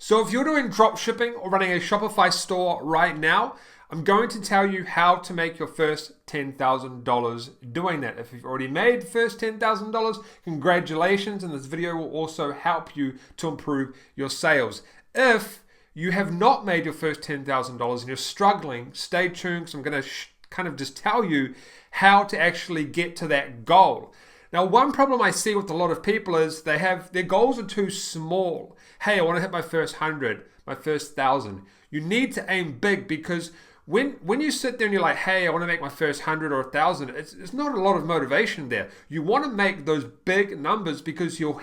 So if you're doing drop shipping or running a Shopify store right now, I'm going to tell you how to make your first $10,000 doing that. If you've already made first $10,000, congratulations, and this video will also help you to improve your sales. If you have not made your first $10,000 and you're struggling, stay tuned because I'm going to kind of just tell you how to actually get to that goal. Now, one problem I see with a lot of people is their goals are too small. Hey, I want to hit my first 100, my first 1,000. You need to aim big because when you sit there and you're like, hey, I want to make my first 100 or 1,000, it's not a lot of motivation there. You want to make those big numbers because you're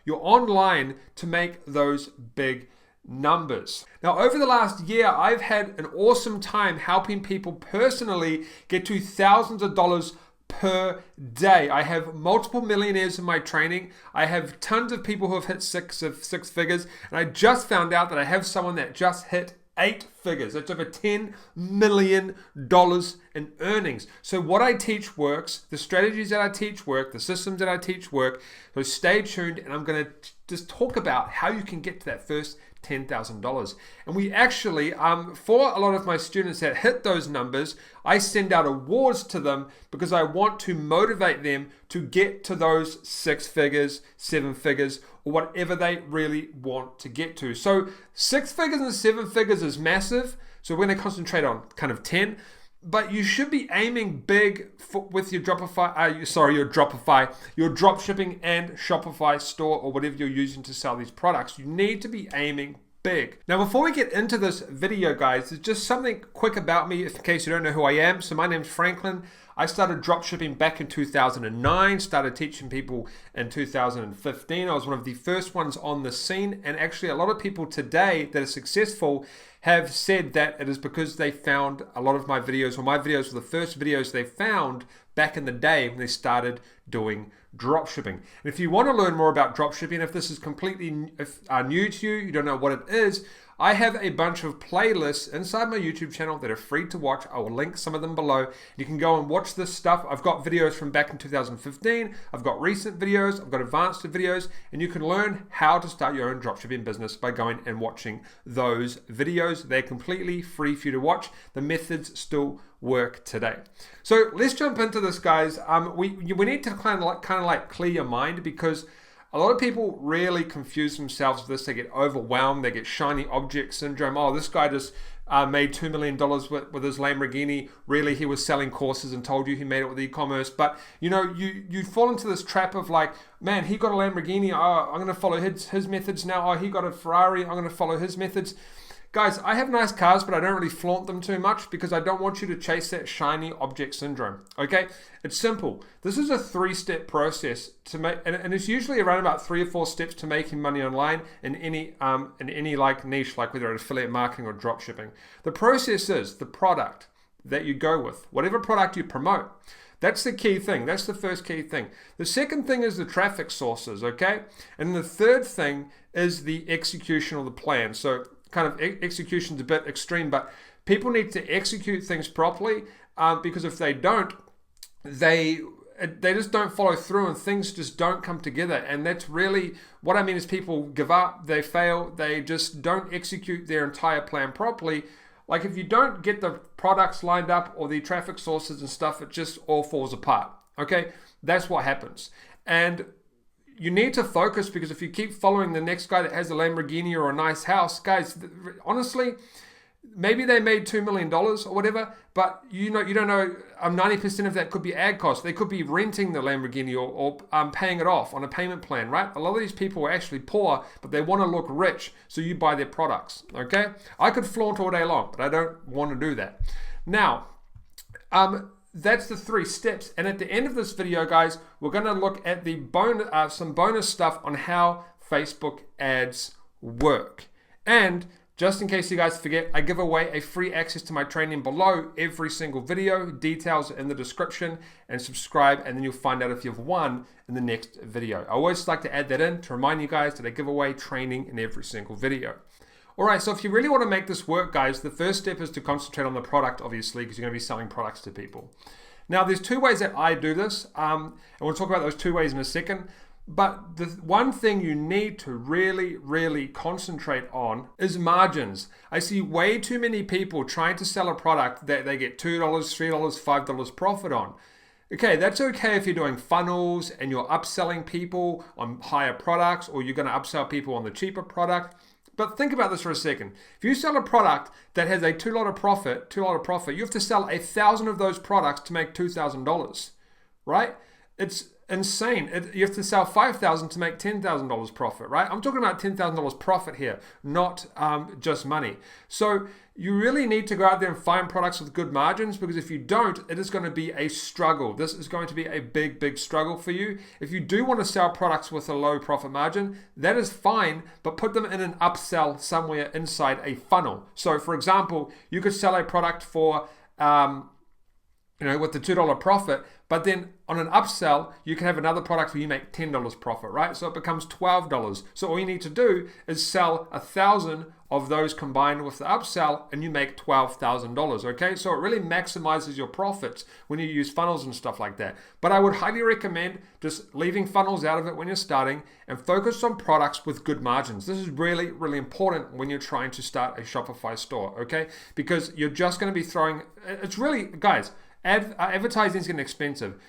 online to make those big numbers. Now, over the last year, I've had an awesome time helping people personally get to thousands of dollars per day. I have multiple millionaires in my training. I have tons of people who have hit six figures, and I just found out that I have someone that just hit 8 figures. That's over $10 million in earnings. So what I teach works, the strategies that I teach work, the systems that I teach work. So stay tuned, and I'm going to just talk about how you can get to that first $10,000. And we actually, for a lot of my students that hit those numbers, I send out awards to them because I want to motivate them to get to those 6 figures, 7 figures, or whatever they really want to get to. So 6 figures and 7 figures is massive. So we're going to concentrate on kind of 10. But you should be aiming big with your your drop shipping and Shopify store or whatever you're using to sell these products. You need to be aiming big. Now, before we get into this video, guys, there's just something quick about me in case you don't know who I am. So my name's Franklin. I started drop shipping back in 2009, started teaching people in 2015. I was one of the first ones on the scene, and actually a lot of people today that are successful have said that it is because they found a lot of my videos, or my videos were the first videos they found back in the day when they started doing drop shipping. And if you want to learn more about drop shipping, if this is completely new to you, you don't know what it is, I have a bunch of playlists inside my YouTube channel that are free to watch. I will link some of them below. You can go and watch this stuff. I've got videos from back in 2015. I've got recent videos. I've got advanced videos. And you can learn how to start your own dropshipping business by going and watching those videos. They're completely free for you to watch. The methods still work today. So let's jump into this, guys. We need to kind of like clear your mind because a lot of people really confuse themselves with this. They get overwhelmed. They get shiny object syndrome. Oh, this guy just made $2 million with his Lamborghini. Really, he was selling courses and told you he made it with e-commerce. But, you fall into this trap of like, man, he got a Lamborghini. Oh, I'm going to follow his methods now. Oh, he got a Ferrari. I'm going to follow his methods. Guys, I have nice cars, but I don't really flaunt them too much because I don't want you to chase that shiny object syndrome, okay? It's simple. This is a 3-step process to make, and it's usually around about 3 or 4 steps to making money online in any like niche, like whether it's affiliate marketing or drop shipping. The process is the product that you go with, whatever product you promote. That's the key thing. That's the first key thing. The second thing is the traffic sources, okay? And the third thing is the execution of the plan. So kind of execution's a bit extreme, but people need to execute things properly because if they don't, they just don't follow through and things just don't come together. And that's really what I mean is people give up, they fail, they just don't execute their entire plan properly. Like if you don't get the products lined up or the traffic sources and stuff, it just all falls apart. Okay, that's what happens. And you need to focus because if you keep following the next guy that has a Lamborghini or a nice house, guys, honestly, maybe they made $2 million or whatever, but you don't know, 90% of that could be ad costs. They could be renting the Lamborghini or paying it off on a payment plan, right? A lot of these people are actually poor, but they want to look rich, so you buy their products, okay? I could flaunt all day long, but I don't want to do that. Now, that's the 3 steps. And at the end of this video, guys, we're going to look at the some bonus stuff on how Facebook ads work. And just in case you guys forget, I give away a free access to my training below every single video. Details are in the description, and subscribe, and then you'll find out if you've won in the next video. I always like to add that in to remind you guys that I give away training in every single video. All right, so if you really want to make this work, guys, the first step is to concentrate on the product, obviously, because you're going to be selling products to people. Now, there's 2 ways that I do this, and we'll talk about those 2 ways in a second. But the one thing you need to really, really concentrate on is margins. I see way too many people trying to sell a product that they get $2, $3, $5 profit on. Okay, that's okay if you're doing funnels and you're upselling people on higher products, or you're going to upsell people on the cheaper product. But think about this for a second. If you sell a product that has a $2 profit, you have to sell 1,000 of those products to make $2,000, right? It's insane. You have to sell 5,000 to make $10,000 profit, right? I'm talking about $10,000 profit here, not just money. So you really need to go out there and find products with good margins, because if you don't, it is going to be a struggle. This is going to be a big, big struggle for you. If you do want to sell products with a low profit margin, that is fine, but put them in an upsell somewhere inside a funnel. So for example, you could sell a product for with the $2 profit, but then on an upsell, you can have another product where you make $10 profit, right? So it becomes $12. So all you need to do is sell 1,000 of those combined with the upsell, and you make $12,000, okay? So it really maximizes your profits when you use funnels and stuff like that. But I would highly recommend just leaving funnels out of it when you're starting and focus on products with good margins. This is really, really important when you're trying to start a Shopify store, okay? Because you're just going to be it's really, guys, advertising is getting expensive.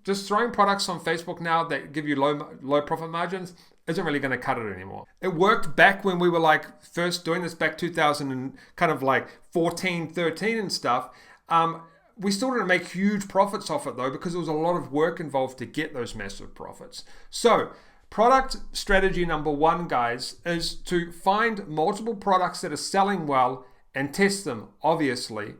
Just throwing products on Facebook now that give you low profit margins isn't really going to cut it anymore. It worked back when we were first doing this back 2000 and kind of 14, 13 and stuff. We still didn't make huge profits off it though, because there was a lot of work involved to get those massive profits. So product strategy number 1, guys, is to find multiple products that are selling well and test them, obviously.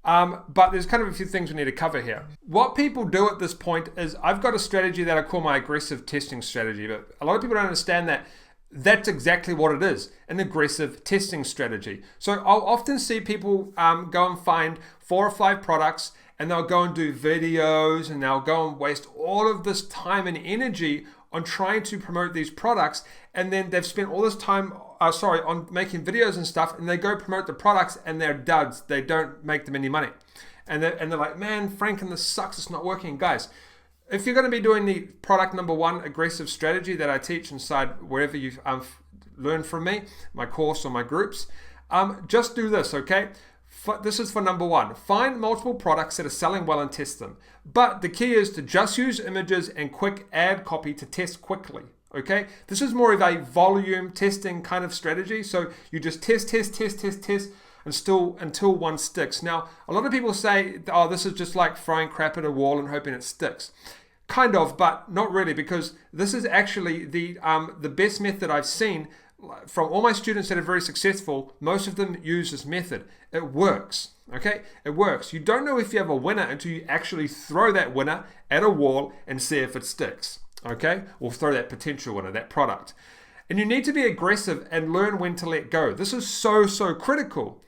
But there's kind of a few things we need to cover here. What people do at this point is, I've got a strategy that I call my aggressive testing strategy, but a lot of people don't understand that that's exactly what it is, an aggressive testing strategy. So I'll often see people go and find 4 or 5 products, and they'll go and do videos, and they'll go and waste all of this time and energy on trying to promote these products, and then they've spent all this time on making videos and stuff, and they go promote the products and they're duds. They don't make them any money. And they're like, man, Franken, this sucks, it's not working. Guys, if you're going to be doing the product number 1 aggressive strategy that I teach inside wherever you've learned from me, my course or my groups, just do this, okay? This is for number 1. Find multiple products that are selling well and test them. But the key is to just use images and quick ad copy to test quickly. Okay, this is more of a volume testing kind of strategy. So you just test, and until one sticks. Now, a lot of people say, oh, this is just like throwing crap at a wall and hoping it sticks. Kind of, but not really, because this is actually the best method I've seen from all my students that are very successful. Most of them use this method. It works. Okay, it works. You don't know if you have a winner until you actually throw that winner at a wall and see if it sticks. Okay, or throw that potential winner, that product. And you need to be aggressive and learn when to let go. This is so critical.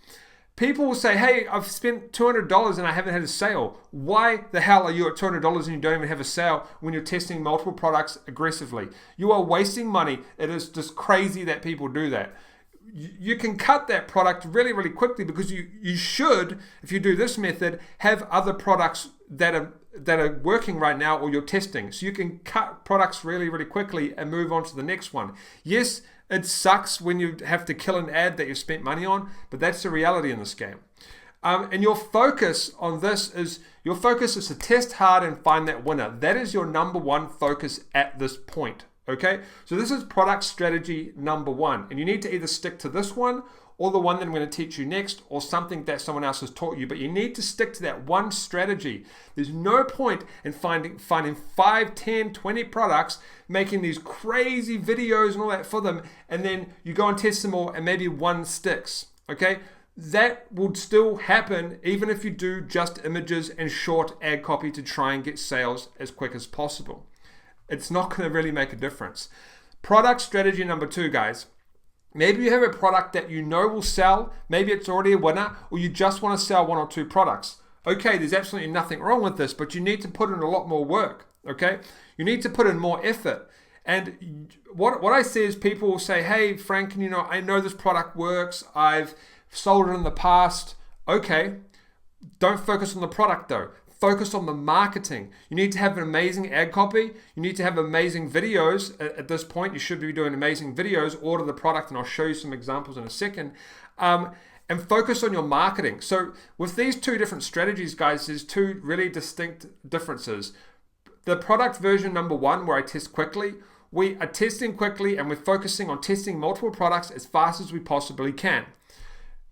People will say, hey, I've spent $200 and I haven't had a sale. Why the hell are you at $200 and you don't even have a sale when you're testing multiple products aggressively? You are wasting money. It is just crazy that people do that. You can cut that product really, really quickly, because you should, if you do this method, have other products that are working right now, or you're testing. So you can cut products really, really quickly and move on to the next one. Yes, it sucks when you have to kill an ad that you spent money on, but that's the reality in this game. And your focus on this is, to test hard and find that winner. That is your number 1 focus at this point. Okay, so this is product strategy number 1, and you need to either stick to this one or the one that I'm going to teach you next, or something that someone else has taught you, but you need to stick to that one strategy. There's no point in finding 5, 10, 20 products, making these crazy videos and all that for them, and then you go and test them all and maybe one sticks. Okay, that would still happen even if you do just images and short ad copy to try and get sales as quick as possible. It's not going to really make a difference. Product strategy number 2, guys. Maybe you have a product that you know will sell. Maybe it's already a winner, or you just want to sell 1 or 2 products. Okay, there's absolutely nothing wrong with this, but you need to put in a lot more work. Okay, you need to put in more effort. And what I see is people will say, hey, Frank, I know this product works. I've sold it in the past. Okay, don't focus on the product though. focus on the marketing. You need to have an amazing ad copy. You need to have amazing videos. At this point, you should be doing amazing videos. Order the product, and I'll show you some examples in a second. And focus on your marketing. So with these two different strategies, guys, there's two really distinct differences. The product version number one, where I test quickly, we are testing quickly and we're focusing on testing multiple products as fast as we possibly can.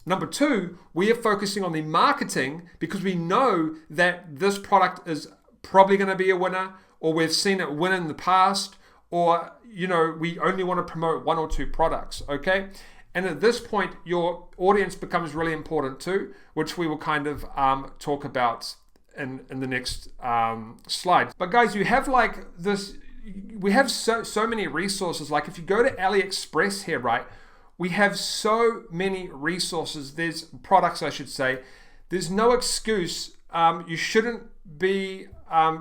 Number two, we are focusing on the marketing because we know that this product is probably going to be a winner, or we've seen it win in the past, or we only want to promote one or two products, okay? And at this point, your audience becomes really important too, which we will kind of talk about in the next slide. But guys, you have like this, we have so many resources. Like if you go to AliExpress here, right, we have so many resources. There's products, I should say. There's no excuse. You shouldn't be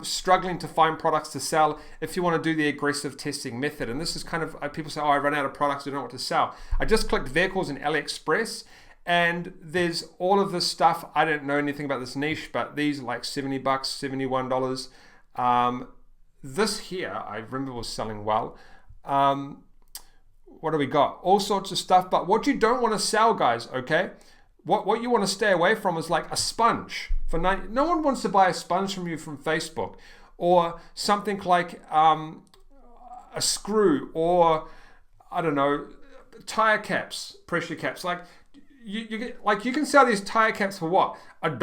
struggling to find products to sell if you want to do the aggressive testing method. And this is kind of, people say, oh, I run out of products, I don't know what to sell. I just clicked vehicles in AliExpress, and there's all of this stuff. I don't know anything about this niche, but these are like $70, $71. This here, I remember was selling well. What do we got? All sorts of stuff. But what you don't want to sell, guys, okay? What you want to stay away from is like a sponge. No one wants to buy a sponge from you from Facebook, or something like a screw, or I don't know, tire caps, pressure caps. Like you can sell these tire caps for what? $1,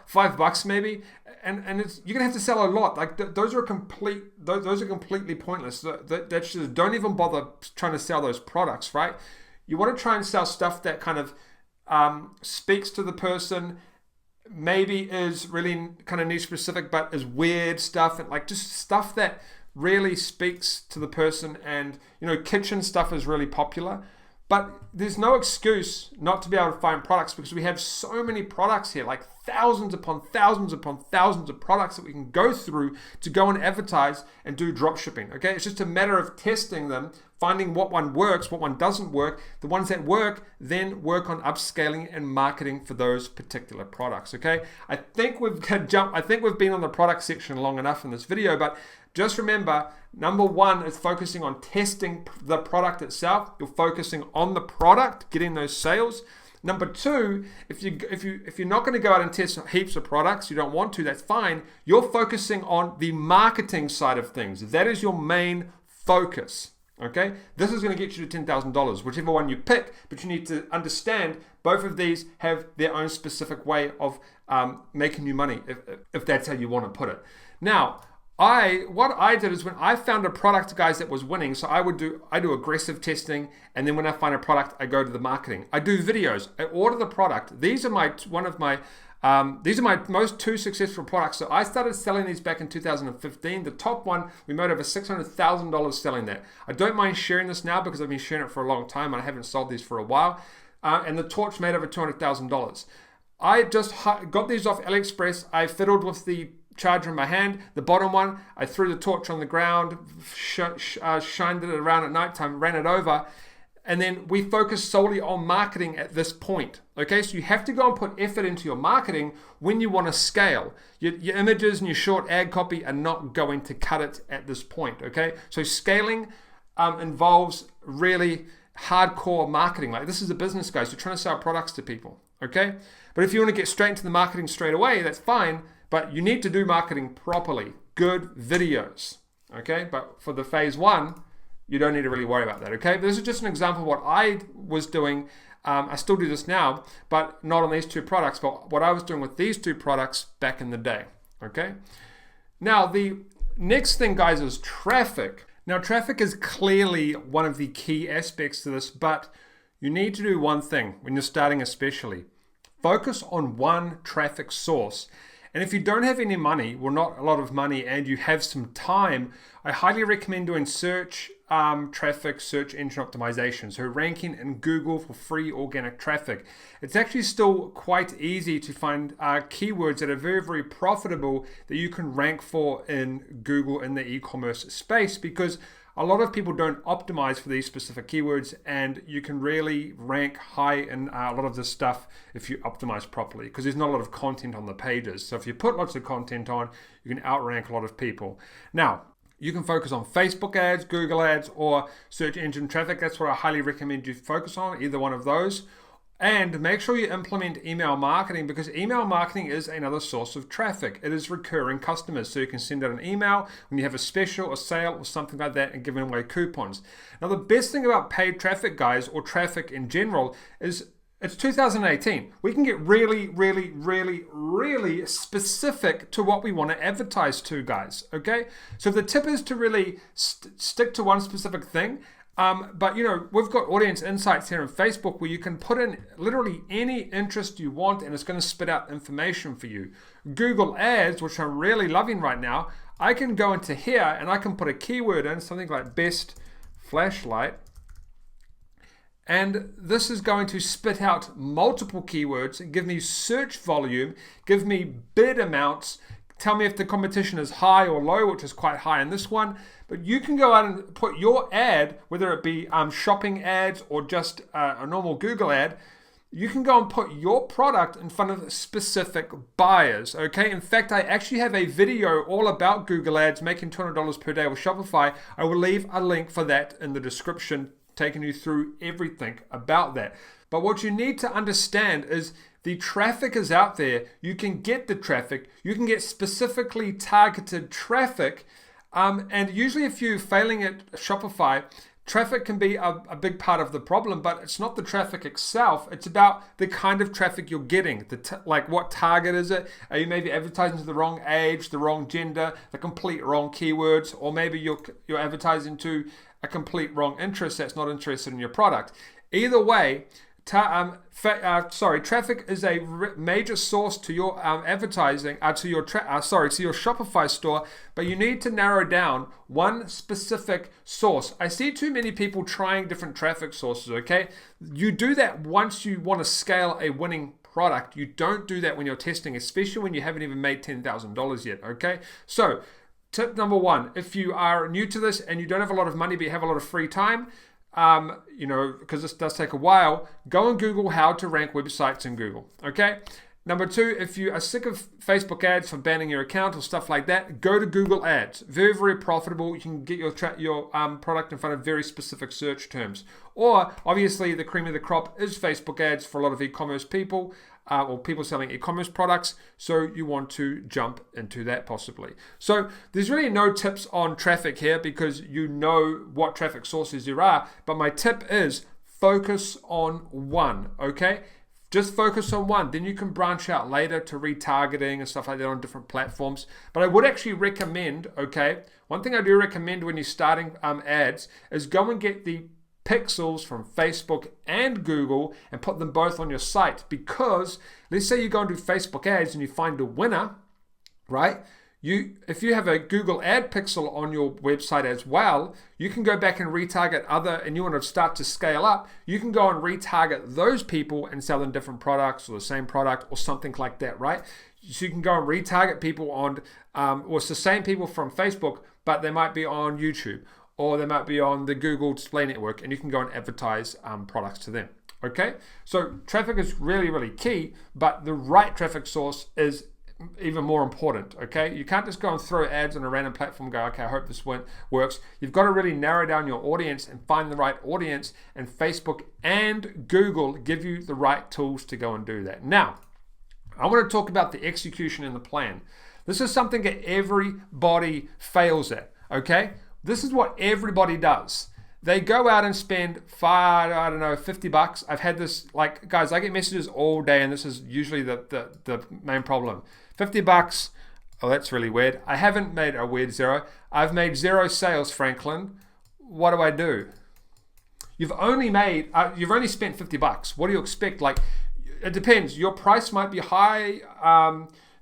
$5 maybe, and you're gonna have to sell a lot. Like those are completely pointless. That's just, don't even bother trying to sell those products, right? You want to try and sell stuff that kind of speaks to the person, maybe is really kind of niche specific, but is weird stuff, and like just stuff that really speaks to the person. And kitchen stuff is really popular, but there's no excuse not to be able to find products, because we have so many products here, like thousands upon thousands upon thousands of products that we can go through to go and advertise and do drop shipping. Okay, it's just a matter of testing them, finding what one works, what one doesn't work. The ones that work, then work on upscaling and marketing for those particular products. Okay, I think we've been on the product section long enough in this video, but just remember, number one is focusing on testing the product itself. You're focusing on the product, getting those sales. Number two, if you're not going to go out and test heaps of products, you don't want to, that's fine. You're focusing on the marketing side of things. That is your main focus. Okay, this is going to get you to $10,000, whichever one you pick, but you need to understand both of these have their own specific way of making you money, if that's how you want to put it. Now, what I did is when I found a product, guys, that was winning, so I do aggressive testing, and then when I find a product, I go to the marketing. I do videos. I order the product. These are my most two successful products. So I started selling these back in 2015. The top one, we made over $600,000 selling that. I don't mind sharing this now because I've been sharing it for a long time and I haven't sold these for a while. And the torch made over $200,000. I just got these off AliExpress. I fiddled with the charger in my hand. The bottom one, I threw the torch on the ground, shined it around at nighttime, ran it over, and then we focus solely on marketing at this point. Okay, so you have to go and put effort into your marketing when you want to scale. Your images and your short ad copy are not going to cut it at this point. Okay, so scaling involves really hardcore marketing. Like this is a business, guys. You're trying to sell products to people. Okay, but if you want to get straight into the marketing straight away, that's fine. But you need to do marketing properly. Good videos. Okay, but for the phase one, you don't need to really worry about that, okay? But this is just an example of what I was doing. I still do this now, but not on these two products, but what I was doing with these two products back in the day, okay? Now, the next thing, guys, is traffic. Now, traffic is clearly one of the key aspects to this, but you need to do one thing when you're starting especially. Focus on one traffic source. And if you don't have any money, well, not a lot of money, and you have some time, I highly recommend doing search traffic, search engine optimization. So ranking in Google for free organic traffic. It's actually still quite easy to find keywords that are very, very profitable that you can rank for in Google in the e-commerce space, because a lot of people don't optimize for these specific keywords, and you can really rank high in a lot of this stuff if you optimize properly, because there's not a lot of content on the pages. So if you put lots of content on, you can outrank a lot of people. Now, you can focus on Facebook ads, Google ads, or search engine traffic. That's what I highly recommend you focus on, either one of those. And make sure you implement email marketing, because email marketing is another source of traffic. It is recurring customers. So you can send out an email when you have a special, a sale, or something like that, and giving away coupons. Now, the best thing about paid traffic, guys, or traffic in general, is it's 2018. We can get really, really, really, really specific to what we want to advertise to, guys. Okay? So the tip is to really stick to one specific thing. But we've got audience insights here on Facebook where you can put in literally any interest you want, and it's going to spit out information for you. Google Ads, which I'm really loving right now, I can go into here and I can put a keyword in, something like best flashlight. And this is going to spit out multiple keywords and give me search volume, give me bid amounts, tell me if the competition is high or low, which is quite high in this one. But you can go out and put your ad, whether it be shopping ads or just a normal Google ad, you can go and put your product in front of specific buyers, okay? In fact, I actually have a video all about Google ads, making $200 per day with Shopify. I will leave a link for that in the description, taking you through everything about that. But what you need to understand is the traffic is out there. You can get the traffic. You can get specifically targeted traffic. And usually if you're failing at Shopify, traffic can be a big part of the problem, but it's not the traffic itself. It's about the kind of traffic you're getting. Like what target is it? Are you maybe advertising to the wrong age, the wrong gender, the complete wrong keywords, or maybe you're advertising to a complete wrong interest that's not interested in your product. Either way, traffic is a major source to your advertising, to your Shopify store, but you need to narrow down one specific source. I see too many people trying different traffic sources, okay? You do that once you want to scale a winning product. You don't do that when you're testing, especially when you haven't even made $10,000 yet, okay? So, tip number one, if you are new to this and you don't have a lot of money but you have a lot of free time, because this does take a while, go and Google how to rank websites in Google, okay? Number two, if you are sick of Facebook ads for banning your account or stuff like that, go to Google Ads. Very, very profitable. You can get your product in front of very specific search terms. Or, obviously, the cream of the crop is Facebook ads for a lot of e-commerce people, or people selling e-commerce products, so you want to jump into that possibly. So there's really no tips on traffic here because you know what traffic sources there are, but my tip is focus on one, okay? Just focus on one, then you can branch out later to retargeting and stuff like that on different platforms. But I would actually recommend, okay, one thing I do recommend when you're starting ads is go and get the pixels from Facebook and Google and put them both on your site, because let's say you go and do Facebook ads and you find a winner, right? If you have a Google ad pixel on your website as well, you can go back and retarget and you want to start to scale up, you can go and retarget those people and sell them different products or the same product or something like that, right? So you can go and retarget people on, or it's the same people from Facebook, but they might be on YouTube, or they might be on the Google Display Network, and you can go and advertise products to them, okay? So traffic is really, really key, but the right traffic source is even more important, okay? You can't just go and throw ads on a random platform and go, okay, I hope this one works. You've got to really narrow down your audience and find the right audience, and Facebook and Google give you the right tools to go and do that. Now, I want to talk about the execution and the plan. This is something that everybody fails at, okay? This is what everybody does. They go out and spend $50. I've had this, guys, I get messages all day, and this is usually the main problem. $50. Oh, that's really weird. I haven't made a weird zero. I've made 0 sales, Franklin. What do? You've only spent $50. What do you expect? It depends. Your price might be high.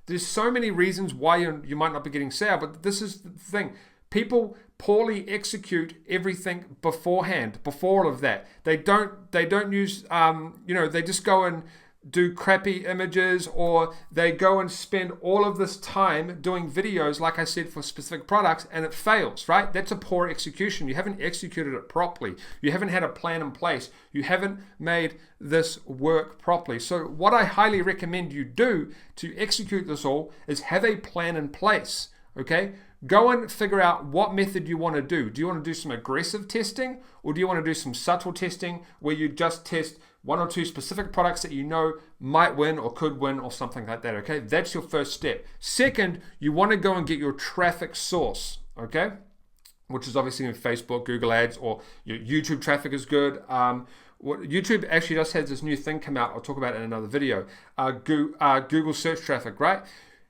There's so many reasons why you might not be getting sale, but this is the thing. People poorly execute everything beforehand, before all of that. They don't use, they just go and do crappy images, or they go and spend all of this time doing videos, like I said, for specific products, and it fails, right? That's a poor execution. You haven't executed it properly. You haven't had a plan in place. You haven't made this work properly. So what I highly recommend you do to execute this all is have a plan in place, okay? Go and figure out what method you want to do. Do you want to do some aggressive testing, or do you want to do some subtle testing where you just test one or two specific products that you know might win or could win or something like that, okay? That's your first step. Second, you want to go and get your traffic source, okay? Which is obviously in Facebook, Google Ads, or your YouTube traffic is good. YouTube actually just has this new thing come out. I'll talk about it in another video. Google search traffic, right?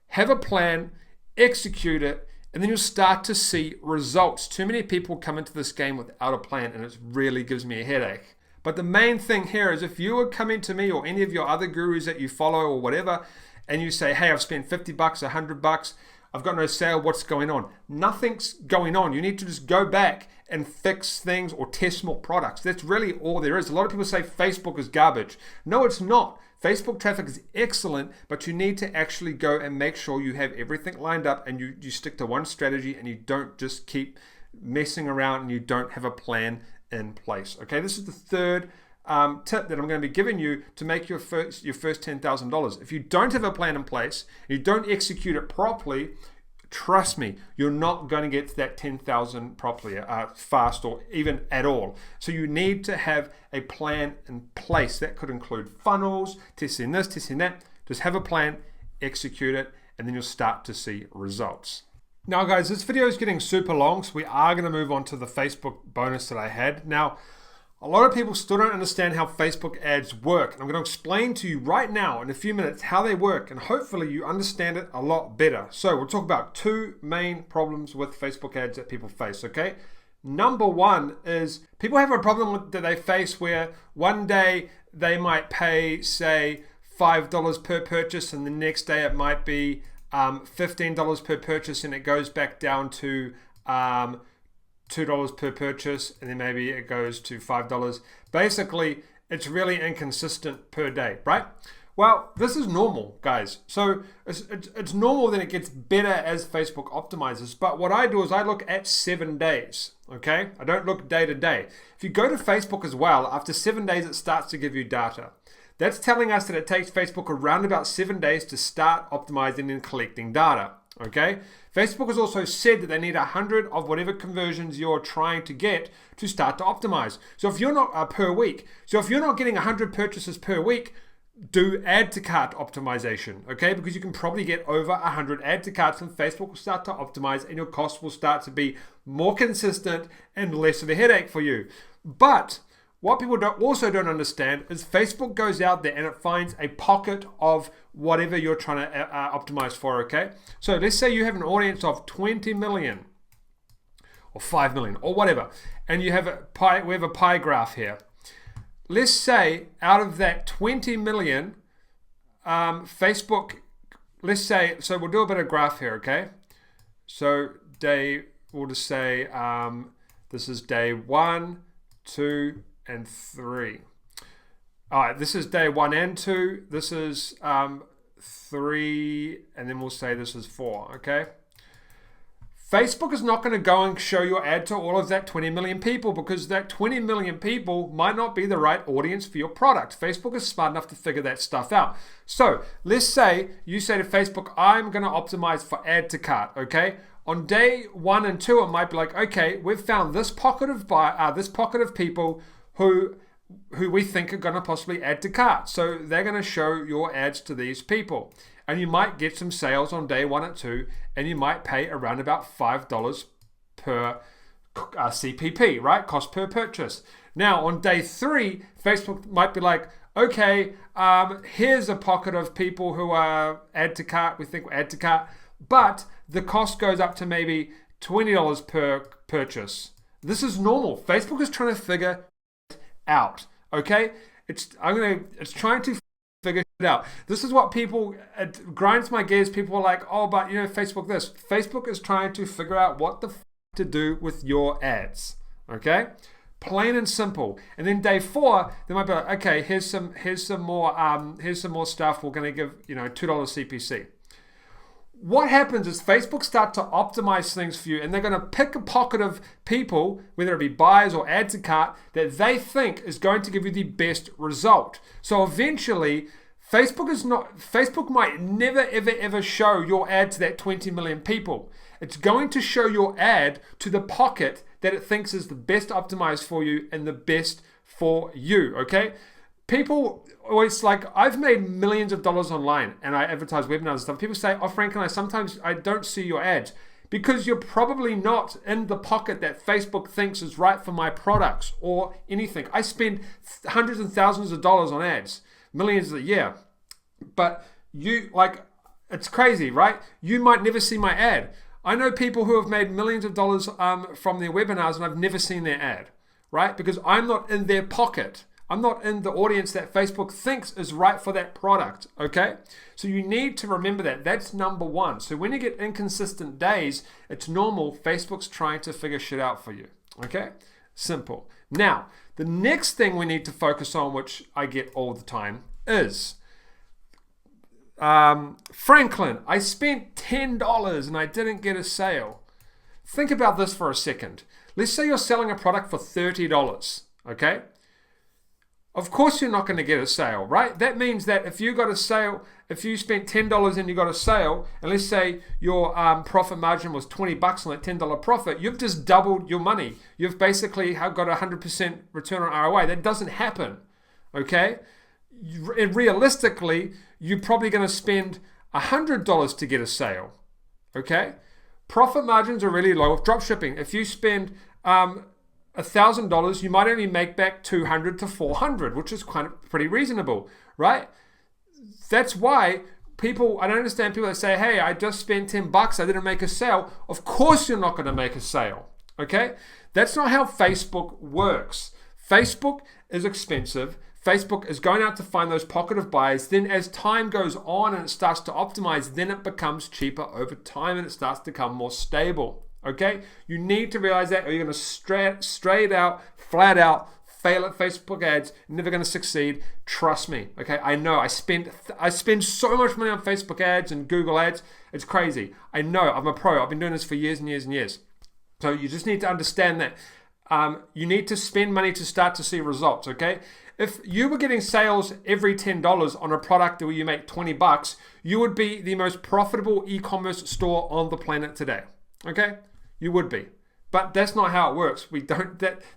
Have a plan, execute it, and then you'll start to see results. Too many people come into this game without a plan, and it really gives me a headache. But the main thing here is, if you are coming to me or any of your other gurus that you follow or whatever, and you say, hey, I've spent $50, $100, I've got no sale, what's going on? Nothing's going on. You need to just go back and fix things or test more products. That's really all there is. A lot of people say Facebook is garbage. No, it's not. Facebook traffic is excellent, but you need to actually go and make sure you have everything lined up, and you stick to one strategy, and you don't just keep messing around and you don't have a plan in place. Okay, this is the third tip that I'm going to be giving you to make your first $10,000. If you don't have a plan in place, you don't execute it properly, trust me, you're not going to get to that 10,000 properly fast, or even at all. So you need to have a plan in place. That could include funnels, testing this, testing that. Just have a plan, execute it, and then you'll start to see results. Now guys, this video is getting super long, so we are going to move on to the Facebook bonus that I had. Now, a lot of people still don't understand how Facebook ads work, and I'm going to explain to you right now in a few minutes how they work, and hopefully you understand it a lot better. So we'll talk about two main problems with Facebook ads that people face, okay? Number one is people have a problem that they face where one day they might pay, say, $5 per purchase, and the next day it might be $15 per purchase, and it goes back down to $2 per purchase, and then maybe it goes to $5. Basically, it's really inconsistent per day, right? Well, this is normal, guys. So it's normal that it gets better as Facebook optimizes. But what I do is I look at 7 days, okay? I don't look day to day. If you go to Facebook as well, after 7 days, it starts to give you data. That's telling us that it takes Facebook around about 7 days to start optimizing and collecting data, okay? Facebook has also said that they need 100 of whatever conversions you're trying to get to start to optimize. So if you're not per week, so if you're not getting 100 purchases per week, do add to cart optimization, okay? Because you can probably get over 100 add to carts, and Facebook will start to optimize, and your costs will start to be more consistent and less of a headache for you. But what people also don't understand is Facebook goes out there and it finds a pocket of whatever you're trying to optimize for, okay? So let's say you have an audience of 20 million or 5 million or whatever, and you have we have a pie graph here. Let's say out of that 20 million, Facebook, let's say, so we'll do a bit of graph here, okay? So we'll just say this is day 1, 2, and 3. All right, this is day 1 and 2. This is 3, and then we'll say this is 4, okay? Facebook is not going to go and show your ad to all of that 20 million people, because that 20 million people might not be the right audience for your product. Facebook is smart enough to figure that stuff out. So let's say you say to Facebook, I'm going to optimize for add to cart, okay? On day 1 and 2, it might be like, okay, we've found this pocket of people who we think are going to possibly add to cart. So they're going to show your ads to these people. And you might get some sales on day 1 and 2, and you might pay around about $5 per CPP, right? Cost per purchase. Now, on day 3, Facebook might be like, okay, here's a pocket of people who are add to cart, we think we're add to cart, but the cost goes up to maybe $20 per purchase. This is normal. Facebook is trying to figure it out, okay? It's trying to figure it out. This is what it grinds my gears. People are like, oh, but Facebook this. Facebook is trying to figure out what the to do with your ads, okay? Plain and simple. And then day 4, they might be like, okay, here's some more stuff. We're going to give $2 CPC. What happens is Facebook start to optimize things for you, and they're going to pick a pocket of people, whether it be buyers or add to cart, that they think is going to give you the best result. So eventually, Facebook might never ever show your ad to that 20 million people. It's going to show your ad to the pocket that it thinks is the best optimized for you and the best for you, okay? People always I've made millions of dollars online and I advertise webinars and stuff. People say, oh, Franklin, sometimes I don't see your ads because you're probably not in the pocket that Facebook thinks is right for my products or anything. I spend hundreds and thousands of dollars on ads, millions a year, but it's crazy, right? You might never see my ad. I know people who have made millions of dollars from their webinars and I've never seen their ad, right? Because I'm not in their pocket. I'm not in the audience that Facebook thinks is right for that product, okay? So you need to remember that. That's number 1. So when you get inconsistent days, it's normal. Facebook's trying to figure shit out for you, okay? Simple. Now, the next thing we need to focus on, which I get all the time, is Franklin, I spent $10 and I didn't get a sale. Think about this for a second. Let's say you're selling a product for $30, okay? Of course you're not going to get a sale, right? That means that if you got a sale, if you spent $10 and you got a sale, and let's say your profit margin was $20 on that $10 profit, you've just doubled your money. You've basically got 100% return on ROI. That doesn't happen, okay? And realistically, you're probably going to spend $100 to get a sale, okay? Profit margins are really low with dropshipping. If you spend $1,000, you might only make back $200 to $400, which is pretty reasonable, right? That's why I don't understand people that say, hey, I just spent $10, I didn't make a sale. Of course you're not going to make a sale, okay? That's not how Facebook works. Facebook is expensive. Facebook is going out to find those pocket of buyers. Then as time goes on and it starts to optimize, then it becomes cheaper over time and it starts to become more stable. Okay? You need to realize that or you're going to straight out, flat out, fail at Facebook ads. You're never going to succeed. Trust me. Okay? I know. I spend so much money on Facebook ads and Google ads. It's crazy. I know. I'm a pro. I've been doing this for years and years and years. So you just need to understand that you need to spend money to start to see results. Okay? If you were getting sales every $10 on a product where you make $20, you would be the most profitable e-commerce store on the planet today. Okay? You would be. But that's not how it works.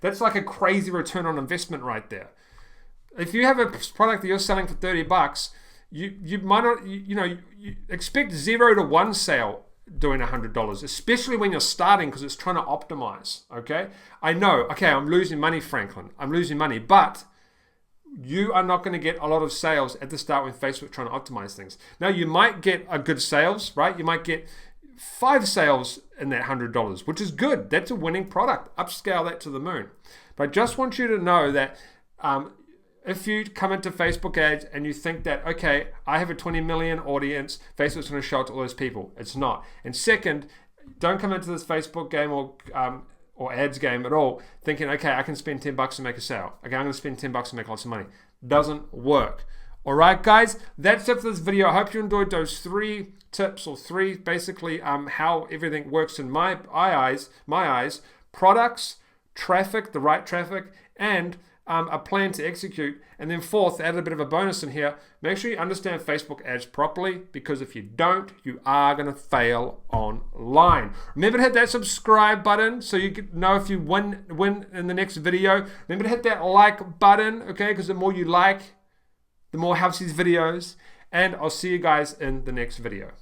That's like a crazy return on investment right there. If you have a product that you're selling for $30, you might not, you expect 0 to 1 sale doing $100, especially when you're starting because it's trying to optimize. Okay? I know, okay, I'm losing money, Franklin. I'm losing money, but you are not going to get a lot of sales at the start when Facebook's trying to optimize things. Now, you might get a good sales, right? You might get 5 sales in that $100, which is good. That's a winning product. Upscale that to the moon. But I just want you to know that if you come into Facebook ads and you think that, okay, I have a 20 million audience, Facebook's going to show it to all those people. It's not. And second, don't come into this Facebook game or ads game at all thinking, okay, I can spend $10 to make a sale. Okay, I'm going to spend $10 to make lots of money. Doesn't work. All right, guys, that's it for this video. I hope you enjoyed those 3 tips or 3 basically how everything works in my eyes. Products, traffic, the right traffic, and a plan to execute. And then 4th, add a bit of a bonus in here. Make sure you understand Facebook ads properly, because if you don't, you are going to fail online. Remember to hit that subscribe button so you can know if you win in the next video. Remember to hit that like button, okay? Because the more you like, the more helps these videos. And I'll see you guys in the next video.